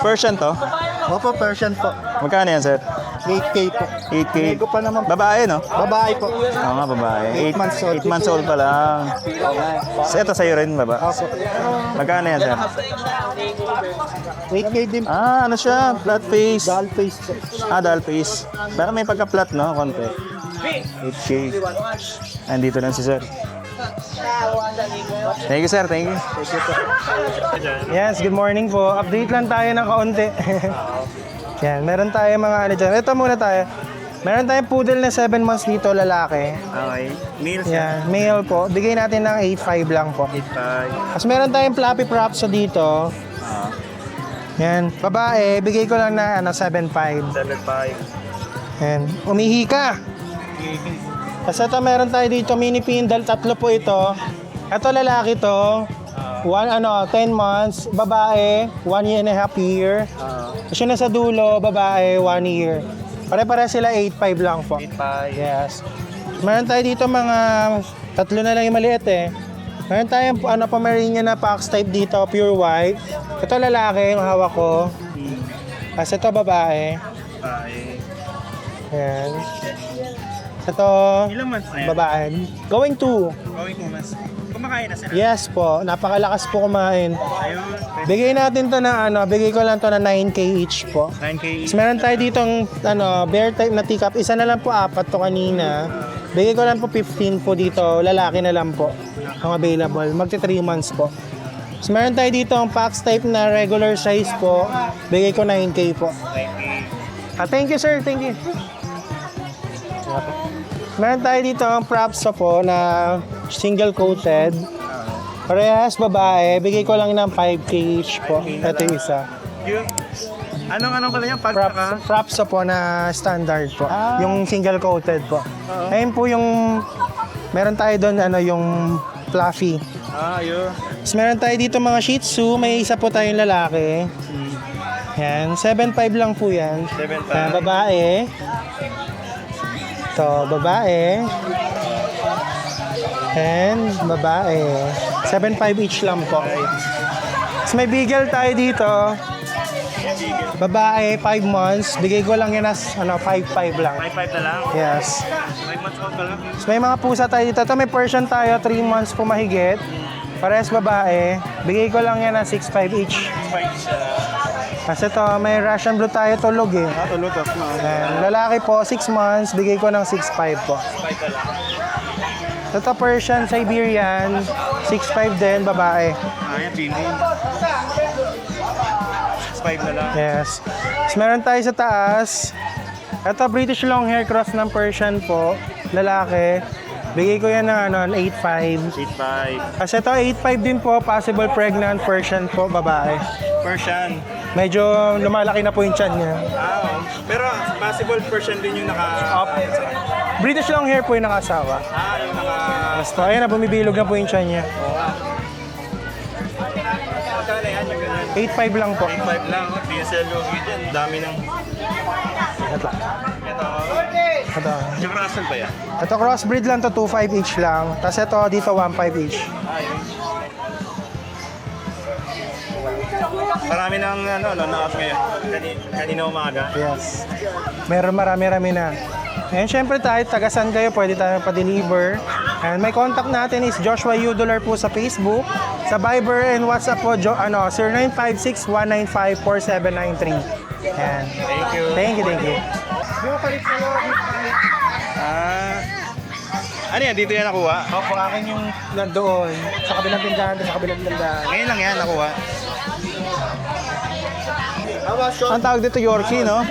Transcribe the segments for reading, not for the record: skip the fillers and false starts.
Persian to? Opo, Persian po. Magkano yan, sir? 8K po. 8K. Nego pa naman. Babae, no? Babae po. Oo nga, babae. 8 months old. 8 months old pa lang. So, ito sa'yo rin, baba? Opo. Magkano yan, sir? 8K din. Ah, ano siya? Flat face. Doll face po. Ah, doll face. Pero may pagka-flat, no? Konti. 8K. Andito lang si sir. Thank you, sir. Thank you. Yes, good morning po. Update lang tayo ng kaunti. Yan, meron tayo mga ano dyan. Ito muna tayo. Meron tayong poodle na 7 months dito, lalaki. Okay. Meals Yan, male po. Bigay natin ng 8.5 lang po. 8.5. Tapos meron tayong fluffy props dito. Yan, babae. Bigay ko lang na 7.5. 7.5. Yan, umihi ka. Tapos ito meron tayo dito, mini pindal. 3 po ito. Ito lalaki to. 10 months. Babae, 1.5 year. Tapos yun nasa dulo, babae, 1 year. Pare-pare sila 8.5 lang po. 8.5. Yes. Meron tayo dito mga 3 na lang yung maliit eh. Meron tayong Pomeranian na fox type dito, pure white. Ito lalaki, yung hawak ko. Tapos ito babae. Yan. Ito, Ilang months na yan? babae. Going to. Going to mas. Kumakain na sila. Yes po, napakalakas po kumain. Ayun. Bigay natin to na bigay ko lang to na 9K each po. 9K. Tapos meron tayo ditong bear type na teacup. Isa na lang po, 4 to kanina. Bigay ko lang po 15 po dito. Lalaki na lang po ang available. Magti 3 months po. Tapos meron tayo dito ang Pax type na regular size po. Bigay ko 9K po. 9K. Thank you sir, thank you. Meron tayo dito ang props po na single coated. Parehas babae. Bigay ko lang ng 5K each po. Ito yung isa. Yung, anong pala yan? Pag Props po na standard po. Yung single coated po. Ayun po yung meron tayo doon yung fluffy. yun. Tapos meron tayo dito mga Shih Tzu, may isa po tayong lalaki. Yan, 7.5 lang po yan. 7.5. Babae. Ito, babae. And babae. 7.5 each lang po. Tapos may beagle tayo dito. Babae, 5 months. Bigay ko lang yan as 5.5 lang. 5.5 na lang? Yes. 5 months old ka lang? So, may mga pusa tayo dito. Ito may Persian tayo, 3 months po mahigit. Parehas babae. Bigay ko lang yan na 6.5 each. 5 siya. Kasi ito, may Russian Blue tayo tulog eh. Tulog ka. Ayan. Lalaki po, 6 months. Bigay ko ng 6.5 po. 5 na lang. Ito Persian, Siberian. 6.5 din, babae. Yan, female. 6.5 na lang. Yes. Tapos meron tayo sa taas. Ito British Longhair Cross ng Persian po. Lalaki. Bigay ko yan ng 8.5. 8.5. Kasi ito 8.5 din po, possible pregnant Persian po, babae. Persian. Medyo lumalaki na po yung tiyan niya. Pero possible Persian din yung naka... British Longhair po yung nakasawa. yung naka... Basta ayun na, bumibilog na po yung tiyan niya. Magkano yan yung ganyan? 8.5 lang po. 8.5 lang. DSL logi dyan. Dami ng... Ito. Ito. Ito. Yung Russell ba yan? Ito crossbreed lang to 2.5 each lang. Tapos ito dito 1.5 each. Yun. Marami ng na-up ngayon. Kanina umaga. Yes. Meron marami-rami na. And syempre tayo, tagasan kayo, pwede tayo pa-deliver. And may contact natin is Joshua Udolar po sa Facebook. Sa Viber and WhatsApp po, 0956-195-4793. Yan. Thank you. Thank you, thank you. Ano yan? Dito yan nakuha? Opo, akin yung nandoon. Sa kabilang tindahan, sa kabilang tindahan. Ngayon lang yan nakuha. Ang tawag dito, Yorkie, no?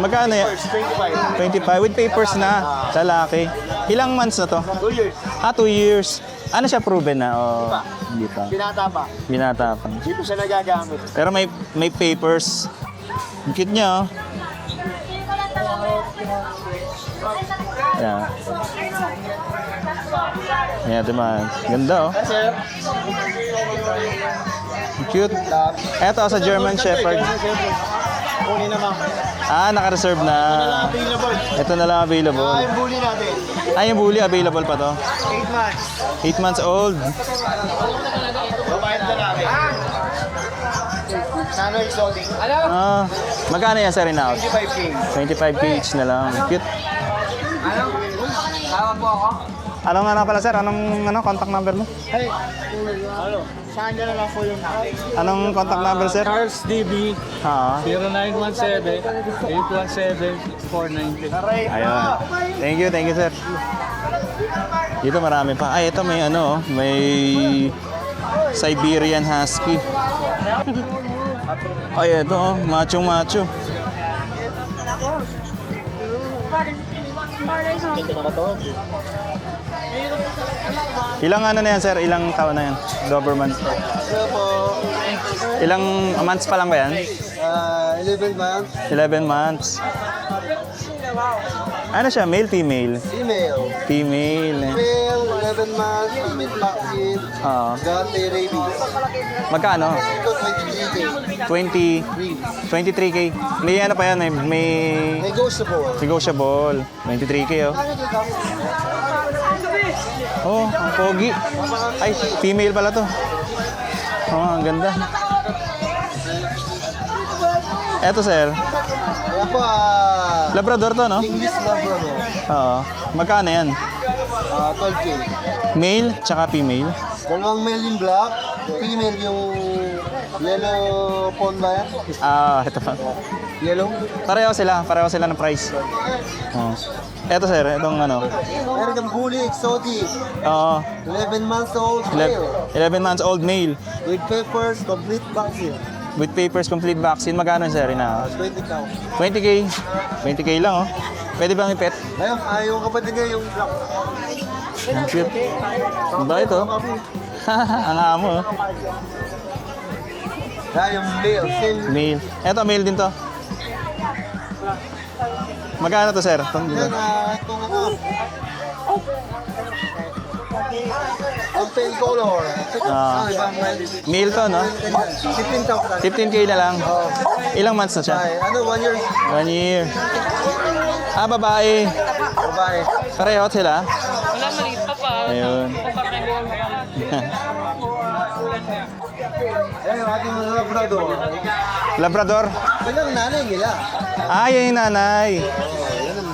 Magkano yan? 25. With papers na. Lalaki. Ilang months na to? 2 years. 2 years. Ano siya, proven na? O hindi pa? Binata pa. Binata pa. Dito siya nagagamit. Pero may papers. Ang cute niya, oh. Yan. Yan, diba? Ganda, oh. Sir, Cute. Eto, sa German Shepherd. kunin naman. Naka-reserve na. Available. Ito na lang available. Yung bully natin. Yung bully available pa to. 8 months. 8 months old. Babayad na namin. Nano exotic. Ah, magkano yan sir in-out? 25K. 25k each na lang. Cute. Tawag po ako. Anong ano pala sir? Anong contact number mo? Hey. Ano? Saan nyo na lang po yung Anong contact number sir? Charles DB Ha. 0917-817-6490. Ayun. Thank you sir. Dito marami pa. Ay, ito may ano, may Siberian Husky. Ay, ito oh, macho. Ilang ano na yan sir? Ilang taon na yan? Doberman. Hello po. Ilang months pa lang ba yan? 11 months. 11 months. Ano siya? Male, female? Female. Female. Female, 11 months, female vaccine, Oo. got the rabies. Magkano? Ito, 23K. 23k. May ano pa yan? May Negotiable. negotiable. 23k oh. Oh, ang pogi. Ay, female pala to. Oh, ang ganda. Eto sir, Kaya po, Labrador to no? English Labrador. Oo. Magkano yan? 12K. Male tsaka female? Dalawang male yung black, female yung yellow pond ba yan? Ah, ito pa. Yellow? Pareho sila ng price. Oh. Eto sir, itong ano. Meron kang bully, exotic. Oo. 11 months old, male. 11 months old male. With papers, complete vaccine. With papers, complete vaccine. Magkano sir? 20 cow. 20k. 20k lang oh. Pwede bang i-pet? Ayun, yung kapatid niya yung black. Ang cute. Ba ito? Ang amo oh. Yung male, same. Male. Eto, male din to. Magkano to sir? Itong dito. Yan, itong ano. Ang pale color. Ah. Ibang Male to no? 15,000. 15k na lang. Ilang months na siya? Ay, ano, 1 year. 1 year. Ah, babae. Babae. Pareho sila? Wala, maliit pa pa. Ayun. Ayun, ating mga Labrador. Labrador. Kailang nanay nila. Ah, yan yung nanay.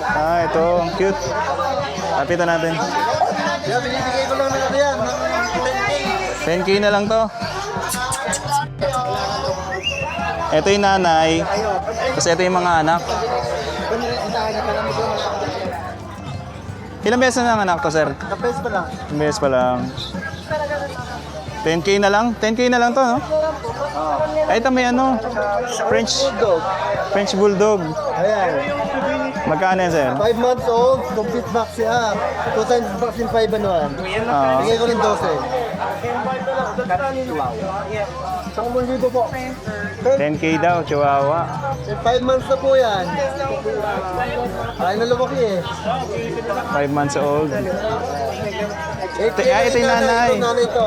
Ah, ito. Ang cute. Lapitan natin. Kaya binibigay ko lang na ano yan. ng 10K. 10k na lang to. Ito yung nanay. Tapos ito yung mga anak. Ilang beses na ang anak to, sir? Kapes pa lang. Ilang beses pa lang. 10k na lang? 10k na lang to, no? Ay, ito may ano, Dog. French Bulldog. Ayan. Magkano yan, sir? 5 months old, complete vaccine. 2 times vaccine 5 and 1. Ah, Bigay ko rin 12. Isang libo po. 10k daw, Chihuahua. 5 months na po yan. Ay, nalumaki eh. 5 months old. 8K Ah, ito yung nanay. Ito nanay ito.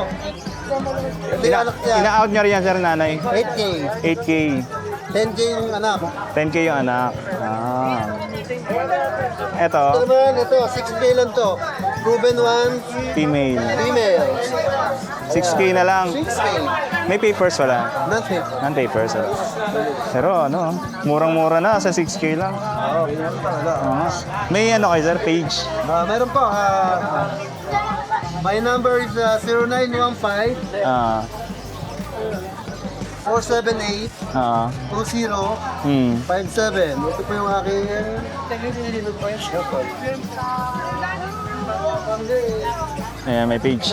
Ito yung anak niya. Ina-out nyo rin yan, sir, nanay. 8K. 8k. 10K yung anak. 10k yung anak. Ah. Ito, Ito naman, ito, 6K lang to. Proven one, female. female. 6k na lang. 6K. May papers wala. Nothing. Non-papers wala. Pero ano, murang-mura na sa 6k lang. Oo, yun talaga. Ah. May ano kayo, sir, page? Meron po, my number is 0915 Ah. 478 Ah. 2057. Ito po yung aking Ayan, may page.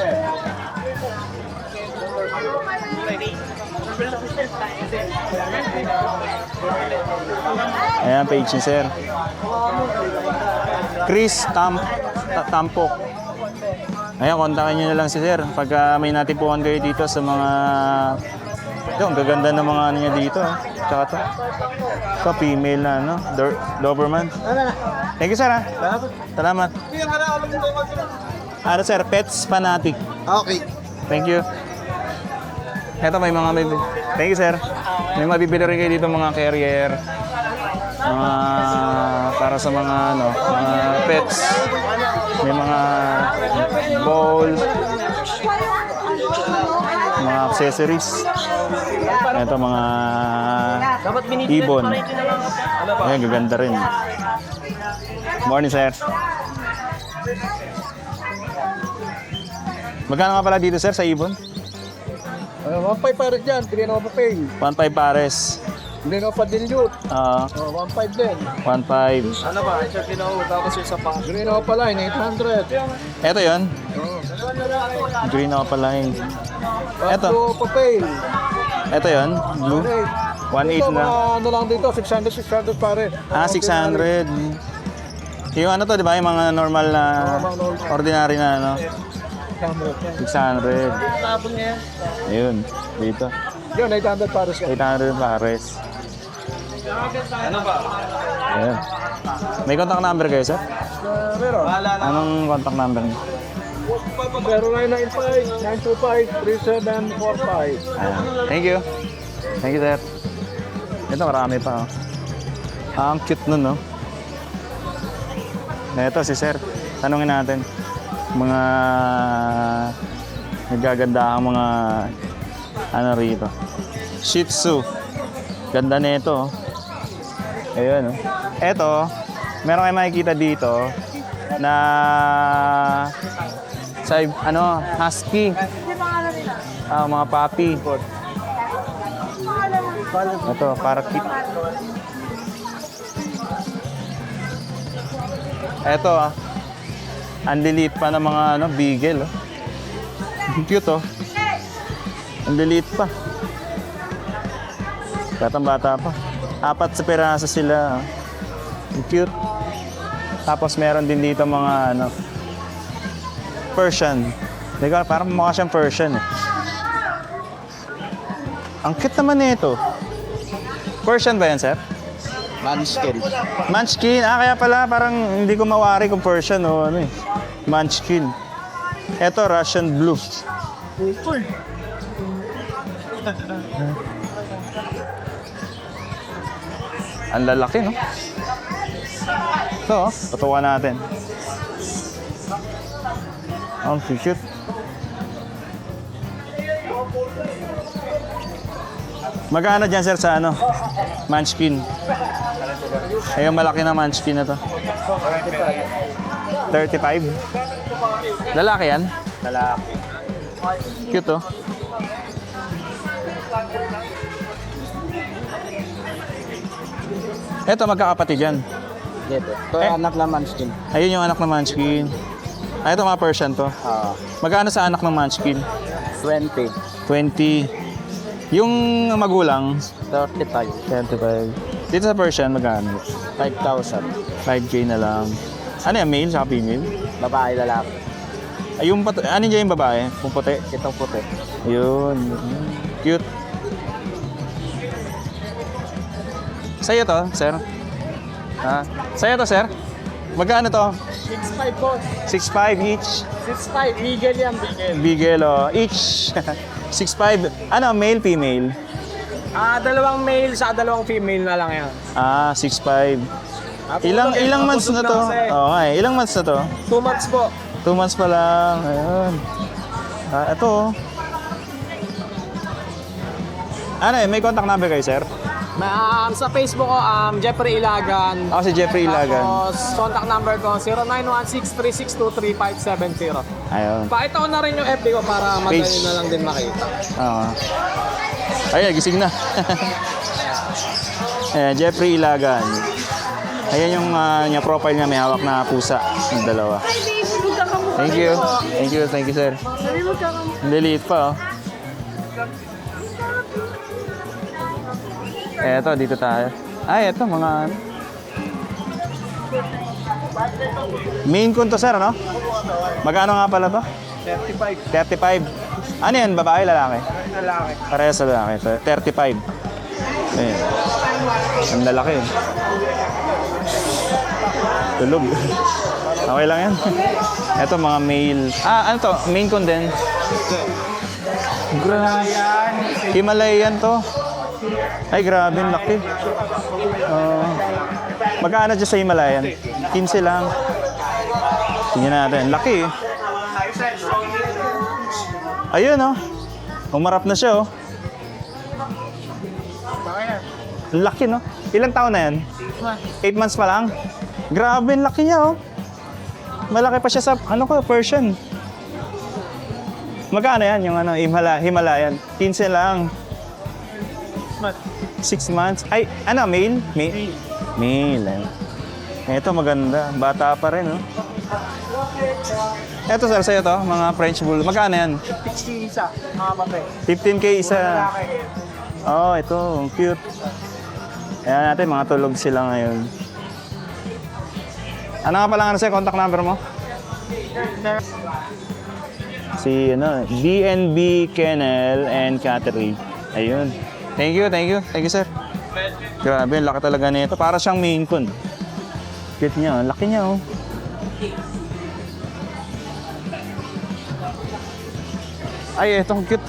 Ayan, page ni sir. Chris Tampok. Ayan, kontakin nyo na lang si sir. Pagka may natipuan kayo dito sa mga... Ito, ang gaganda ng mga ano niya dito. Tsaka to. Ito, female na, ano? Doberman. Thank you, sir, ha? Salamat. Ano, sir? Pets Fanatic. Okay. Thank you. Eto, may mga... Thank you, sir. May mabibili rin kayo dito mga carrier. Mga... Para sa mga, ano, mga pets. May mga bowl. Mga accessories. Ito mga ibon. Ayan, gaganda rin. Morning, sir. Magkano nga pala dito, sir, sa ibon? 1.5 pares dyan, hindi na mapapay. 1.5 pares. Hindi na pa-dilute. 1.5 din. 1.5. Ano ba? Ito tinawag tapos yung sa pa. Hindi na pala, 800. Ito yun. Green ako pala yun. Ito. Papay. Ito yun. Blue. 1.8 na. Ano lang dito, 600 pare. 600. Yung ano to, di ba? Yung mga normal na ordinary na ano. 600. Tapon niya. Ayun. Dito. Yun, 800 pares ka. 800 pares. Ayun. May contact number kayo, sir? Meron. Anong contact number niyo? 0995-925-3745. Ayan. Thank you. Thank you, sir. Ito, marami pa. Oh. Ang cute nun, no? Ito, si sir. Tanungin natin. Mga nagaganda ang mga ano rito. Shih Tzu. Ganda nito. Oh. Ayun, oh. Ito, meron kayo makikita dito na sa ano, husky. Mga puppy. Ito, parakeet. Ito, ang liliit pa ng mga ano, beagle. Oh. Cute, oh. Ang liliit pa. Batang-bata pa. 4 sa piraso sila. Oh. Cute. Tapos meron din dito mga ano, Persian. Teka, parang mukha siyang Persian eh. Ang cute naman nito. Persian ba yan, sir? Manskin. Munchkin. Kaya pala parang hindi ko mawari kung Persian o ano eh. Munchkin. Ito, Russian Blue. Ang lalaki, no? Ito, oh. Tutukan natin. Ang cute. Magkano dyan, sir, sa ano? Munchkin. Ayun, malaki na Munchkin na to. 35. Lalaki yan? Lalaki. Cute, oh. Ito, magkakapatid yan. Dito. Ito Eh. anak ng Manskin. Ayun yung anak ng Munchkin. Ito mga Persian to. Magkano sa anak ng Munchkin? 20. 20. Yung magulang, 35. 25. Dito sa Persian, magkano? 5,000. 5K na lang. Ano yan, male sa female? Babae, lalaki. Ay, ano dyan yung babae? Yung puti? Itong puti. Ayun. Cute. Sa'yo to, sir? Ha? Sa'yo to, sir? Magkano to? 6,500 po. 6.5 each? 6,500. Beagle yan, Beagle. Bigel, oh. Each. 6.5. Ano, male, female? Dalawang male sa dalawang female na lang yan. 6.5. Ilang months na to? Oo nga eh. Ilang months na to? 2 months po. 2 months pa lang. Ayun. Ito, oh. Ano eh, may contact number kayo, sir? Sa Facebook ko, Jeffrey Ilagan. Ako si Jeffrey Ilagan. Tapos, contact number ko, 0916-362-3570. Ayun. Pakita ko na rin yung FB ko para madali Page. na lang din makita. Oo. Ayan, gising na. Ayan, Jeffrey Ilagan. Ayan yung profile niya, may hawak na pusa. Yung dalawa. Thank you. Thank you, thank you, sir. Ang liliit pa, oh. Eto, dito tayo. Ay, eto, mga... Main Coon to, sir, ano? Magkano nga pala to? 35. 35. Ano yan, babae, lalaki? Lalaki. Parehas sa lalaki. 35. Ayan. Ang lalaki. Tulog. Okay lang yan. Ito, mga male. Ano to? Main Coon din. Himalayan to. Ay, grabe, ang laki. Magkano dyan sa Himalayan? 15 lang. Tingnan natin. Laki eh. Ayun, oh. Umarap na siya, oh. Laki, no? Ilang taon na yan? 8 months pa lang? Grabe, ang laki niya, oh. Malaki pa siya sa, Persian. Magkano yan, yung Himalayan? 15 lang. 6 months. Ay, male? Male. Ito, maganda. Bata pa rin, oh. Ito, sir, sa'yo to, mga French Bull. Magkano yan? 16 isa, mga papel. 15K isa. Oh, ito, cute. Ayan natin, mga tulog sila ngayon. Ano nga pala sa'yo, contact number mo? Si, DNB Kennel and Cattery. Ayun. Thank you, sir. Grabe, laki talaga nito. Para siyang Maine Coon. Cute niya, laki niya, oh. Ay, itong cute.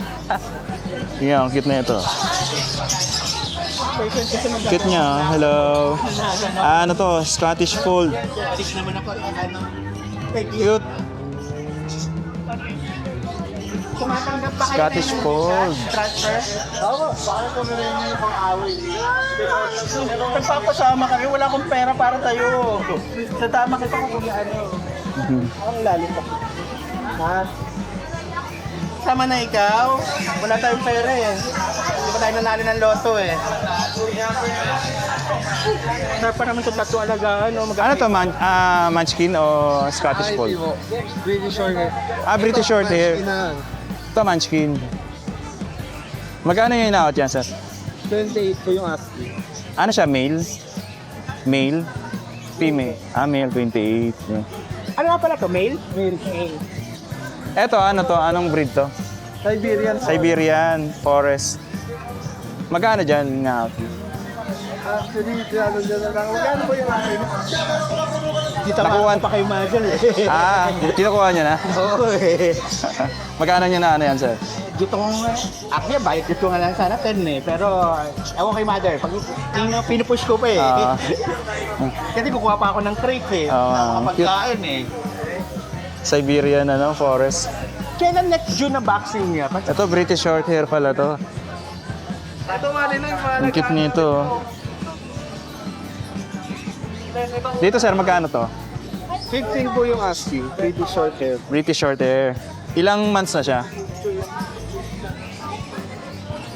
Yan, cute na ito. Cute niya, hello. Ano to, Scottish Fold. Cute. Scottish Fold. Nagpapasama kami, wala akong pera para tayo. Sa tama kita kung ang lalim pa. Ha? Sama na ikaw? Wala tayong pera eh. Hindi pa tayo nanalo ng loto eh. Sarap pa naman itong tattoo alagaan. Ano to, Munchkin o Scottish Fold? British Shorthair. British Shorthair. Ito, Munchkin. Magkano yung inaot yan, sir? 28 po yung ASCII. Ano siya, male? Male? Female? Male, 28. Yeah. Ano nga pala to? Male? Male. Eto, ano to? Anong breed to? Siberian Forest. Magkano dyan nga? Actually, magkano po yung akin? Nakuha pa kayo Michael eh. Kinukuha niya na? Oo eh. Magkano niya na yan, sir? Dito kong, actually, balik dito nga lang sana 10 eh. Pero, ewan kay mother, pag pinupush ko pa eh. Kasi kukuha pa ako ng crate eh. Nakakapagkain eh. Siberian Forest. Kailan next June na vaccine niya? Ito, British Shorthair pala to. Ang cute nito. Dito, sir, magkano to? 15 po yung ASCII. British Shorthair. British Shorthair. Ilang months na siya?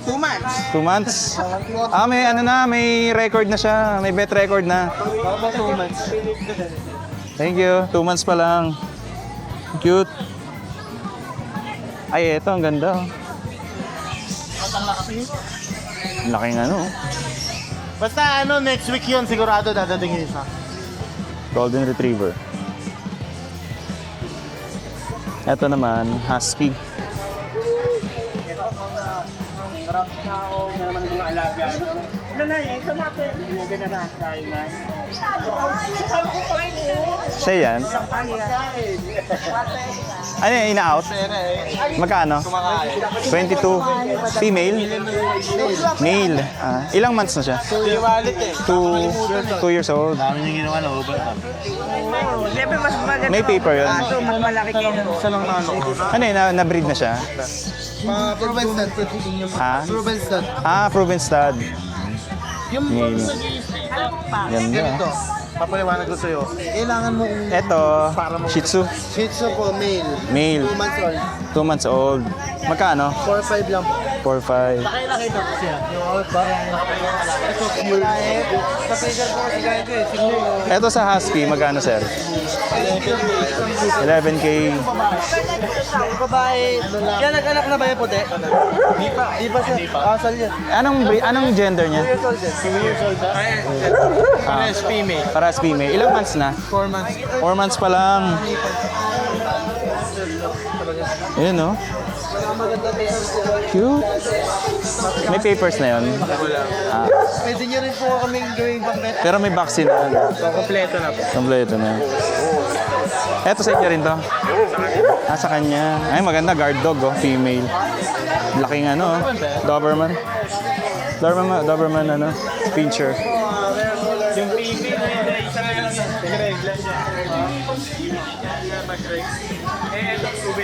2 months. 2 months? May record na siya. May vet record na. 2 months. Thank you. 2 months pa lang. Cute. Ay, ito. Ang ganda. Ang laking Basta next week yun, sigurado dadating yung isa. Golden Retriever. Ito naman, Husky. Sarap na ako na naman mga alaga. Ano na eh, sa natin. Ganyan na tayo na. Siya yan. Ano yung ina-out? Magkano? 22. Female? Male. Ilang months na siya? 2 years old. Dami niyong ginawa na overtime. Siyempre mas maganda. May paper yun. Kaso mas malaki kayo. Isa lang na Ano yun? Na-breed na siya? Proven stud. Ha? Proven stud. Proven stud. Yung Male. ganito, Ganda. papaliwanag ko sa'yo. Kailangan mo Ito, Shih Tzu. Shih Tzu po, male. Male. 2 months old. 2 months old. Magkano? 4-5 lang po. 4-5. Pakilaki daw siya. Yung out ba? Ito, pure. Sa figure ko, sigay ko eh. Siguro. Ito sa Husky, magkano, sir? 11K. Babae. Yan, nag-anak na ba yung puti? Di pa. Di pa siya. Asal yan. Anong gender niya? 2 years old din. 2 years old. Pares female. Paras female. Ilang months na? 4 months. 4 months pa lang. Ayun, no? Cute. May papers na yun. Pwede niyo rin po kaming gawing pang-vet. Pero may vaccine na. Kompleto na po. Kompleto na. Eto sa inyo rin to. Sa kanya. Ay, maganda. Guard dog, female. Laking Doberman. Doberman, Pinscher. Yung PV na isa na lang regla siya.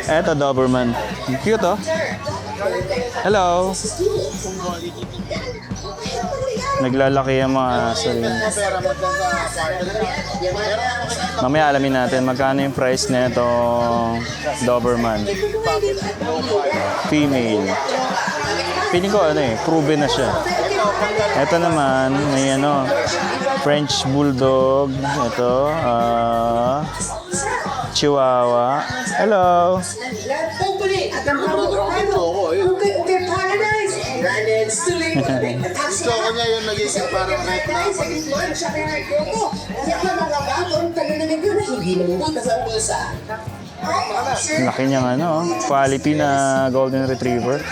Eto, Doberman. Cute, oh. Hello. Naglalaki ang mga aso rin. Mamaya alamin natin magkano yung price na itong Doberman. Female. Feeling ko proven na siya. Ito naman, may French Bulldog. Ito, Chihuahua. Hello. Gusto ko niya yung naging parang red na. Laki niyang quality na Golden Retriever.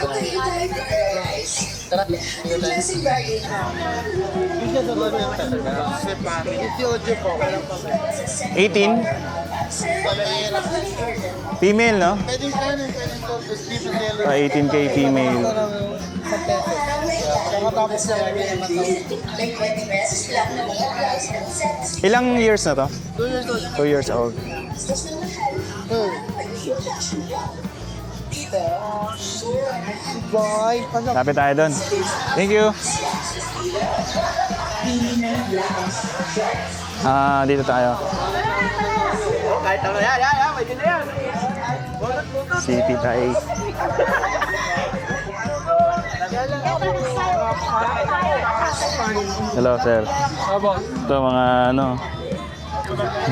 $18? Female, no? 18K female. Ilang years na to? 2 years old. Lapit tayo doon. Thank you. Dito tayo. City tayo. Hello, sir. Ito mga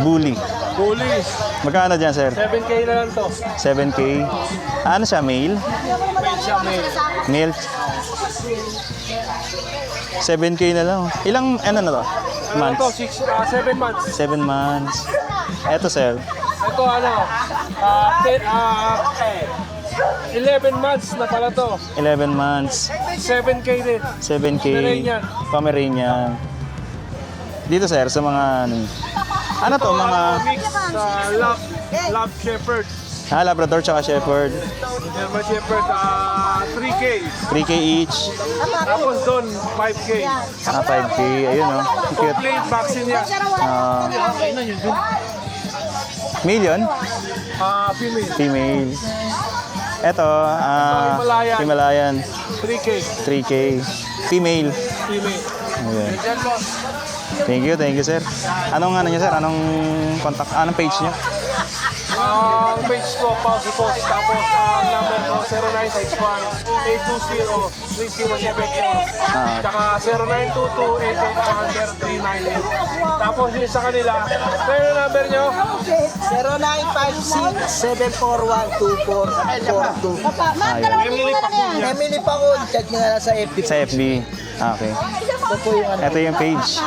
bully. Bully. Magkano dyan, sir? 7K na lang to. 7K. Ano siya, male? Male siya, male. Male. 7K na lang. Ilang, na to? Ano to? Months? 7 months. 7 months. Eto, sir. Ito 11 months na pala to. 11 months. 7K din. 7K. Pomeranian. Pomeranian. Dito, sir, sa mga ano to, mga Mix lab shepherd. Labrador tsaka Shepherd. German shepherd, 3K. 3K each. Tapos doon, 5K. 5K. Ayun, Cute. Complete vaccine yan. Male yun? Female. Female. Eto, Himalayan. Himalayan. 3K. 3K. Female. Female. Ayan. Yan boss. Thank you, sir. Anong niya, sir? Anong anong page niya? Ang page ko, pause post. Tapos ang number ko, 0961-820-3074. Tsaka 0922-88-398. Tapos yung sa kanila, kaya yung number nyo? 0956-741-2442. Emily pa ko, check nyo na lang sa FB. Sa FB. Okay. Ito po yung Ito yung page.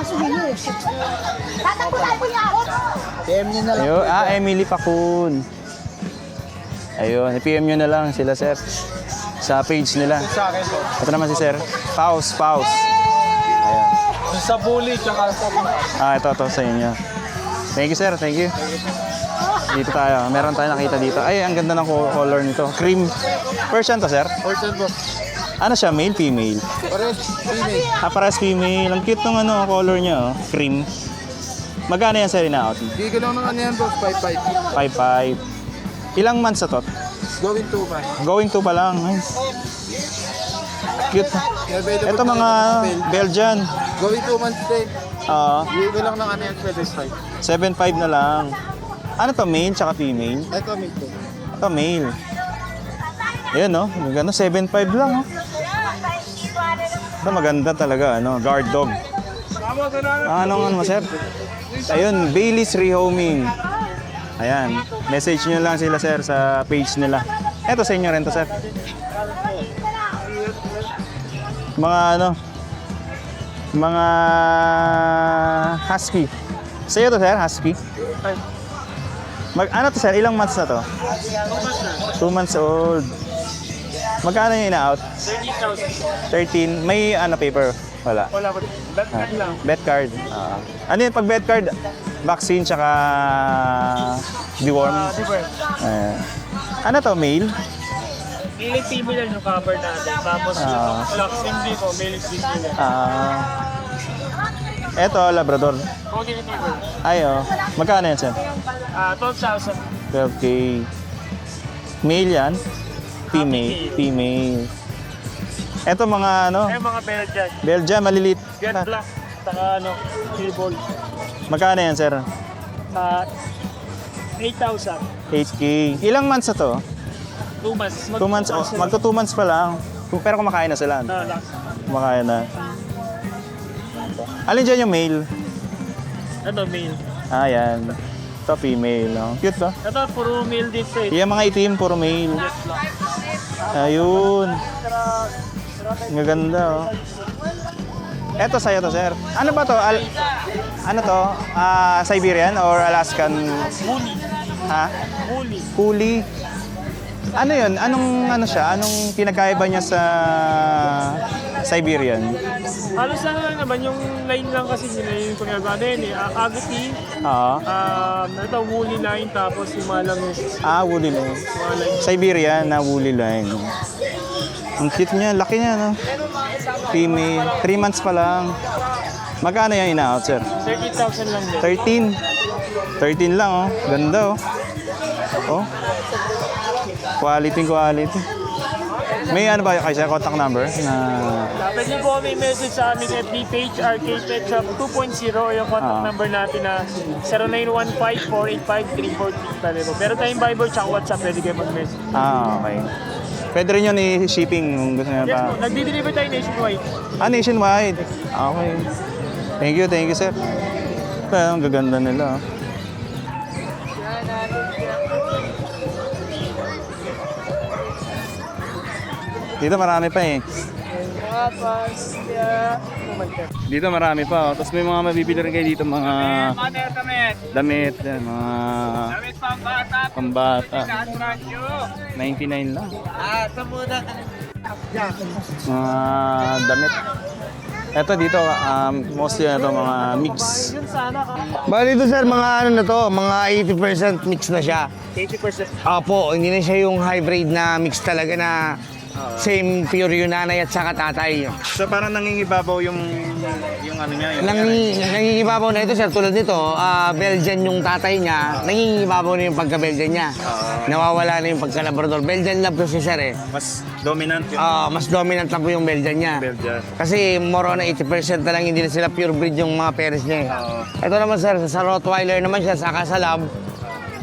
PM nyo na lang. Ayun, Emily Pacun. Ayun, i-PM nyo na lang sila, sir. Sa page nila. Sa akin po. Ito naman si sir. Pause. Ayan. Yung sa bully, tsaka sa Ito sa inyo. Thank you, sir. Thank you. Dito tayo. Meron tayo nakita dito. Ay, ang ganda ng color nito. Cream. Persian to, sir? Person po. Ano siya? Male, female? Pares, female. Pares female. Ang cute ng color niya, Cream. Magkano yan, sir, ina-out? Bigyan lang ng yan, boss. 5-5. 5-5. Ilang months na to? Going to ba? Going to pa lang. Ay. Cute. Ito mga Belgian. Going 2 months din. Bigyan lang ng 7-5. 7.5 na lang. Ano to, male tsaka female? Ito, mate po. Ito, male. Ayan, no? Maganda, 7.5 lang, Ito, maganda talaga, guard dog. Anong sir? Ayun, Bailey's Rehoming. Ayan, message nyo lang sila, sir, sa page nila. Eto, sa inyo rin to, sir. Mga mga husky. Sa iyo to, sir, husky? Ano to, sir? Ilang months na to? 2 months old. Magkano yung ina-out? 13. May paper? Wala. wala pa. Bet card lang. Bet card. Ano yun? Pag bet card, vaccine tsaka deworm? Different. Ano to, male? Male female lang yung cover natin. Tapos vaccine dito, male female. Eto, Labrador. Golden Retriever. Magkano yan, sir? 12,000. 12K. Male yan? Female. Female. Eto mga ano, Ay, mga Belgian. Belgian, maliliit. Jet black. Saka keyboard. Magkano yan, sir? Sa 8,000. 8K. Ilang months na to? 2 months. 2 months, magto 2 months pa lang. Pero kumakain na sila. Kumakain na. Alin dyan yung male? Ito, male. Ah, yan. Ito, female. No? Cute ba? Ito, puro male dito eh. Yung mga itim, puro male. Jet black. Ayun. Ang ganda, oh. Eto sa'yo to, sir. Ano ba to? Ano to? Siberian or Alaskan? Woolly. Ha? Woolly. Huli. Ano yun? Ano siya? Anong pinagkaiba niya sa Siberian? Halos lang naman, yung line lang kasi nila yung pinagawa din eh. Agati, Oo. ito woolly line, tapos yung mga langis. Woolly line. Mga line. Siberian na woolly line. Ang cute niya. Laki niya, no? Female. 3 months pa lang. Magkano yan ina-out, sir? 30,000 lang din. 13. 13 lang, oh. Ganda, oh. Oh. Quality. May ano ba kayo sa contact number na Pwede niyo po kami message sa aming FB page, RK Pet Shop 2.0, yung contact number natin na 0915-485-3433. Pero tayong Viber tsaka WhatsApp, pwede kayo mag-message. okay. Pwede rin yun i-shipping kung gusto niya Yes pa. po, nagdi-deliver tayo nationwide. Nationwide. Okay. Thank you, sir. Ang gaganda nila. Dito marami pa eh. Dito marami pa. Tapos may mga mabibili rin kayo dito, mga damit, yan, mga pambata. 99 lang. Mga damit. Ito dito, mostly na ito mga mix. Bali ito sir, mga ano na to, mga 80% mix na siya. 80%. Apo, hindi na siya yung hybrid na mix talaga na same pure yung nanay at saka tatay. So parang nangingibabaw yung ano niya, yung Nangingibabaw na ito sir, tulad nito, Belgian yung tatay niya, nangingibabaw na yung pagka-Belgian niya. Nawawala na yung pagka-Labrador. Belgian love kasi sir eh. mas dominant yung Mas dominant na po yung Belgian niya. Belgian. Kasi more on 80% na lang hindi na sila pure breed yung mga parents niya eh. Ito naman sir, sa Rottweiler naman siya, saka sa Lab,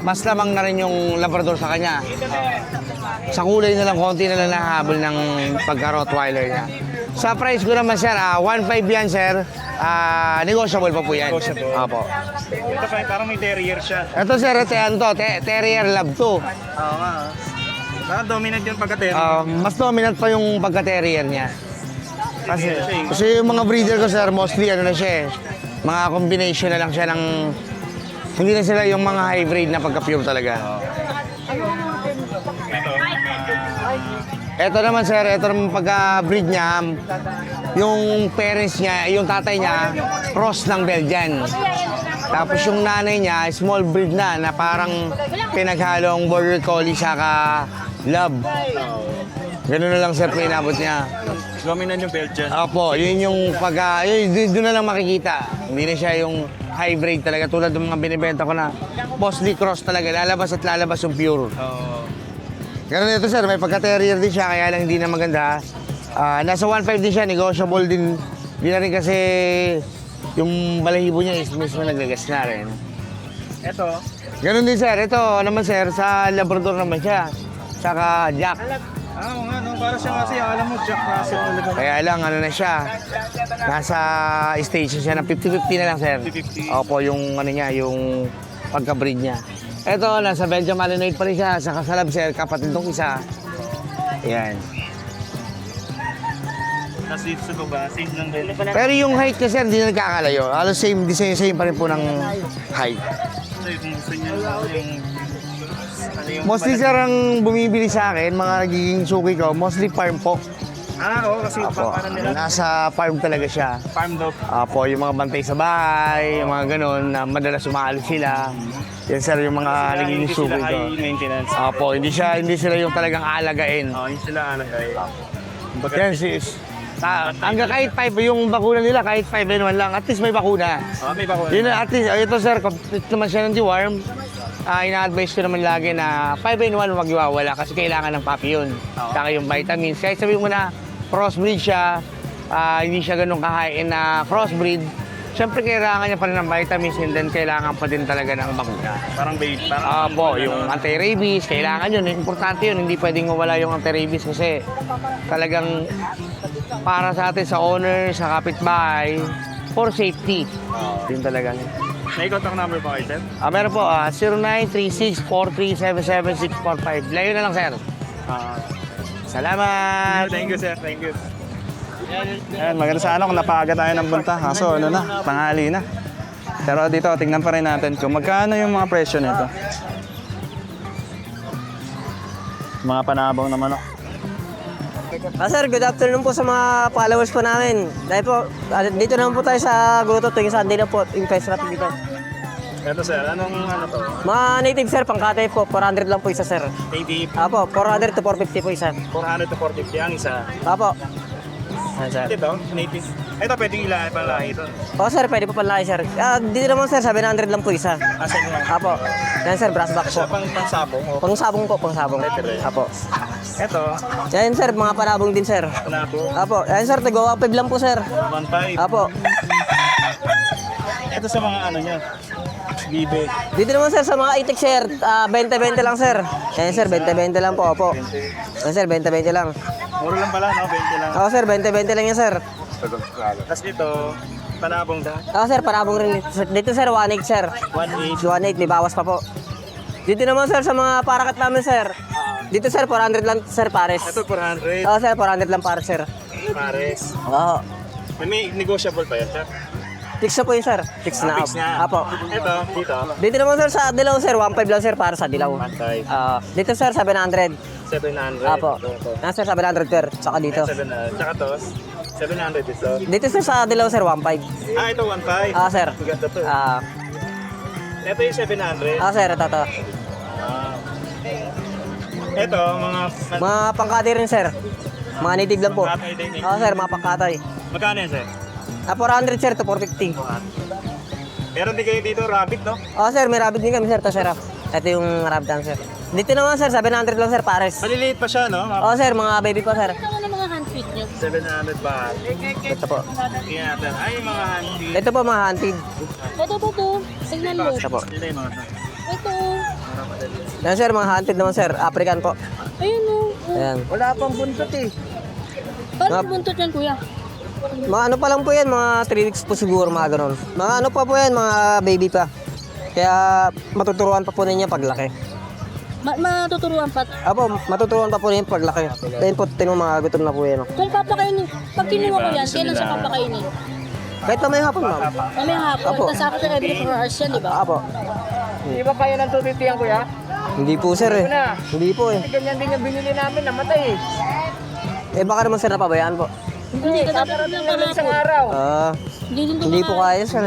mas lamang na rin yung Labrador sa kanya. Sa kulay na lang, konti na lang nahabol ng pagka-Rottweiler niya. Sa price ko naman sir, 1.5 yan sir. Negotiable pa po yan. Negotiable. Apo. Ito parang may terrier siya. Ito sir, ito yan to, Terrier Lab 2. Oo nga. Parang dominant yung pagka-terrier. Mas dominant pa yung pagka-Terrier niya. Kasi yung mga breeder ko sir, mostly ano na siya eh. Mga combination na lang siya ng... Hindi na sila yung mga hybrid na pagka-pure talaga. Ito naman sir, ito naman pagka-breed niya, yung parents niya, yung tatay niya, cross ng Belgian. Tapos yung nanay niya, small breed na parang pinaghalong border collie saka lab. Ganun na lang sir, pinabot niya. Dominant yung Belgian. Opo, yun yung doon na lang makikita. Hindi na siya yung hybrid talaga tulad ng mga binibenta ko na mostly cross talaga, lalabas at lalabas yung pure. Ganun ito sir, may pagka-terrier din siya, kaya lang hindi na maganda. Nasa 1.5 din siya, negotiable din. Hindi na rin kasi yung balahibo niya is mismo nagagas na rin. Ito, Ganun din sir, ito naman sir, sa Labrador naman siya. Saka Jack. Oo nga, no? Para siya kasi, alam mo, Jack Russell talaga. Kaya lang, ano na siya, nasa station siya na 50-50 na lang sir. 50-50. Opo, yung ano niya, yung pagka-breed niya. Ito, nasa Belgian Malinois pa rin siya, sa Kasalab sir, kapatid nung isa. Ayan. Kasi ito ba, same lang din. Pero yung height kasi hindi na nagkakalayo. Halos same pa rin po ng height. So, kung gusto niyo yung Mostly sir, ang bumibili sa akin, mga nagiging suki ko, mostly farm po. oo, kasi Apo, parang nila nasa farm talaga siya. farm dog. Apo, yung mga bantay sa bahay, yung mga ganun, na madalas umaalis sila. Yan sir, yung mga nagiging Hindi suki sila ko. high maintenance. Apo, hindi sila yung talagang aalagain. Yun sila ano guys. Yan sis. Hanggang kahit 5 yung bakuna nila, kahit 5-in-1 lang, at least may bakuna. May bako. Yun at least, ito sir, complete naman siya ng deworm. Ina-advise ko naman lagi na 5-in-1 wag iwawala kasi kailangan ng puppy yun. Saka yung vitamins. Kahit sabihin mo na crossbreed siya, hindi siya ganun kahain na crossbreed, syempre kailangan niya pa rin ng vitamins and then kailangan pa din talaga ng bakuna. Parang babe, Po, yung anti-rabies, kailangan yun. Importante yun, hindi pwedeng mawala yung anti-rabies kasi talagang para sa atin, sa owner, sa kapitbahay, for safety. Yun talaga. May contact number po kayo, sir? Meron po, 0936-4377645. Layo na lang, sir. Salamat! Thank you, sir. Thank you. Ayan, maganda sana kung napaga tayo ng bunta. Kaso ano na, tanghali na. Pero dito, tingnan pa rin natin kung magkano yung mga presyo nito. Mga panabaw na manok. Sir, good afternoon po sa mga followers po namin. Dahil po, dito naman po tayo sa Grotto tuwing Sunday na po, yung price natin dito. Ito, sir, anong ano to? Mga native sir, pangkatay po, 400 lang po isa sir. Native, Apo, 400 to 450 po isa. 400 to 450 ang isa. Apo. Ayan sir. Ito, native. Ito, pwedeng ilan pang lahi ito. O sir, pwede po panlaki sir. Dito naman sir, 700 lang po isa. Asan nga? Apo. Yan sir, brass back po. Siya pang pansabong o Pangsabong po, pangsabong. Apo. ito, Yan sir, mga panabong din sir. panabo, Apo. Yan sir, tago-upib lang po sir. 1.5. Apo. Ito sa mga ano niya, gibe. Dito naman sir sa mga itik sir, 20-20 lang sir. Yan sir, 20-20 lang po, opo. Yan sir, 20-20 lang. Muro lang pala, no? 20 lang. Oo sir, 20-20 lang yan sir. Tapos ito, panabong da. Oo sir, parabong rin. Dito sir, 1.8 sir. 1.8. 1.8, may bawas pa po. Dito naman sir sa mga parakat namin sir. Dito sir, 400 lang sir pares. Ito, 400. Oo sir, 400 lang pares sir. Pares. Oo. May negotiable pa yan, sir? Fix na po yun sir. Fix na. Fix na. Apo. Ito, dito. Dito naman sir sa Dilaw sir, 1.5 lang sir para sa Dilaw. 1.5. Dito sir, 700. 700. Apo. Ito. Yan sir, 700 per. Saka dito. 700. Tsaka to, 700 ito. Dito sir sa Dilaw sir, 1.5. Ito 1.5. Sir. Maganda to. Ito yung 700. Sir, ito. Ito, mga... Mga pangkatay rin sir. Mga native lang po. Pangkatay din. Sir, mga pangkatay. Magkano yan, sir? 400 sir to 450. Meron din kayo dito, rabbit, no? Sir, may rabbit din kami sir, to sir. Ito yung rabbit namin sir. Dito naman sir, 700 lang sir, pares. Maliliit pa siya, no? Sir, mga baby po sir. Ano mga handfeed nyo? 700 baht. Ito po. Tingnan natin. Ay, yung mga handy. Ito po mga hunted. Ito. Tingnan mo. Ito po. Sila yung mga Ito. Yan sir, mga hunted naman sir, African po. Ayun o. Ayan. Wala pang buntot eh. Parang buntot yan, kuya. Mga ano pa lang po yan, mga 3 weeks po siguro, mga ganun. Mga ano pa po yan, mga baby pa. Kaya matuturuan pa po ninyo paglaki. Matuturuan pa. Matuturuan pa po ninyo paglaki. Dahil po, tinong mga gutom na po yan. Kung papakainin, pag kinuha ko yan, kailan siya papakainin? Kahit pa may hapon, ma'am. Mamaya hapon. Apo. Tapos after every 4 hours yan, di ba? Apo. Di ba kaya ng 250 yan, kuya? Hindi po sir eh. Hindi po eh. Ganyan din yung binili namin, namatay eh. Baka naman sir napabayaan po. Hindi ka dapat lang Isang kahapon. araw. Hindi po kaya sir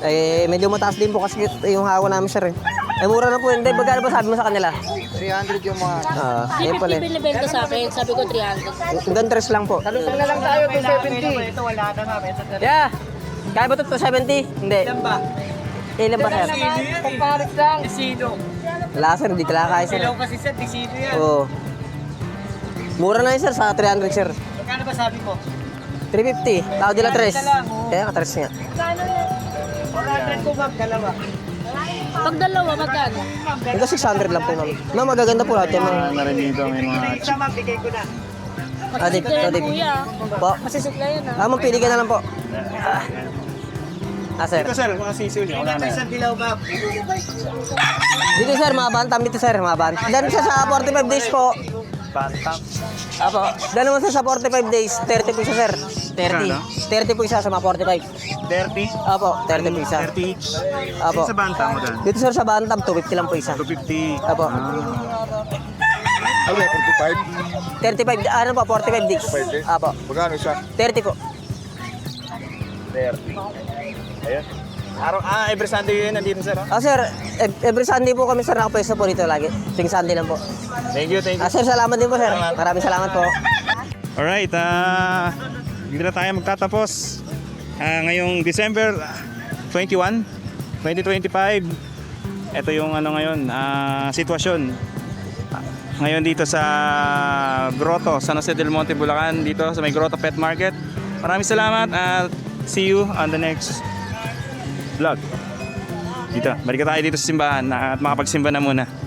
eh. Medyo mataas din po kasi yung hawa namin sir eh. Mura na po yun. Hindi, magkano ba sabi mo sa kanila? 300 yung mga... Ayun pala 350 binibenta sa akin. Sabi ko 300. Hanggang 3 lang po. Talusang na lang tayo, 270. Yeah! Kaya ba ito 270? Hindi. Ilan ba? Ilan ba sir? Pagparit lang. Wala sir, hindi talaga kaya sir. Kasi sir, disino yan. Oo. Mura na yun sir sa 300 sir. Magkano ba sabi mo? 350. Tao dila 3. Kaya ka 3 nga. 400 ko ma'am, dalawa. Pag dalawa, magkano? Hanggang 600 lang po ma'am. Ma'am, magaganda po lahat yung mga... narinig dito, may mga... Isa ma'am, bigay ko na. Adip, adip. Kuya. Po. Masisiklayan ha. Ma'am, pili ka na lang po. Sir. Ito, sir, mga sisiw niyo. Wala na yan. Isang dilaw ma'am. Dito sir, mga bantam dito sir, mga bantam. Dan siya sa 45 days po. Bantam. Apo. Dan naman siya sa 45 days, 30 po siya sir. 30. Kano? 30 po siya sa mga 45. 30? Apo, 30 po isa. 30? Apo. Sa bantam mo dan? Dito sir sa bantam, 250 lang po isa. 250. Apo. Ano, 45? 35, ano po, 45 days. Apo. Magkano siya? 30 po. 30. Ayan. Every Sunday yun nandito, sir. Sir, every Sunday po kami sir nakapwesto po dito lagi. Tuwing Sunday lang po. Thank you, thank you. Sir, salamat din po sir. Maraming salamat po. Alright, dito na tayo magtatapos. Ngayong December 21, 2025. Ito yung ano ngayon, sitwasyon. ngayon dito sa Grotto, San Jose del Monte, Bulacan, dito sa may Grotto Pet Market. Maraming salamat at see you on the next vlog. Dito, balik tayo dito sa simbahan at makapagsimba na muna.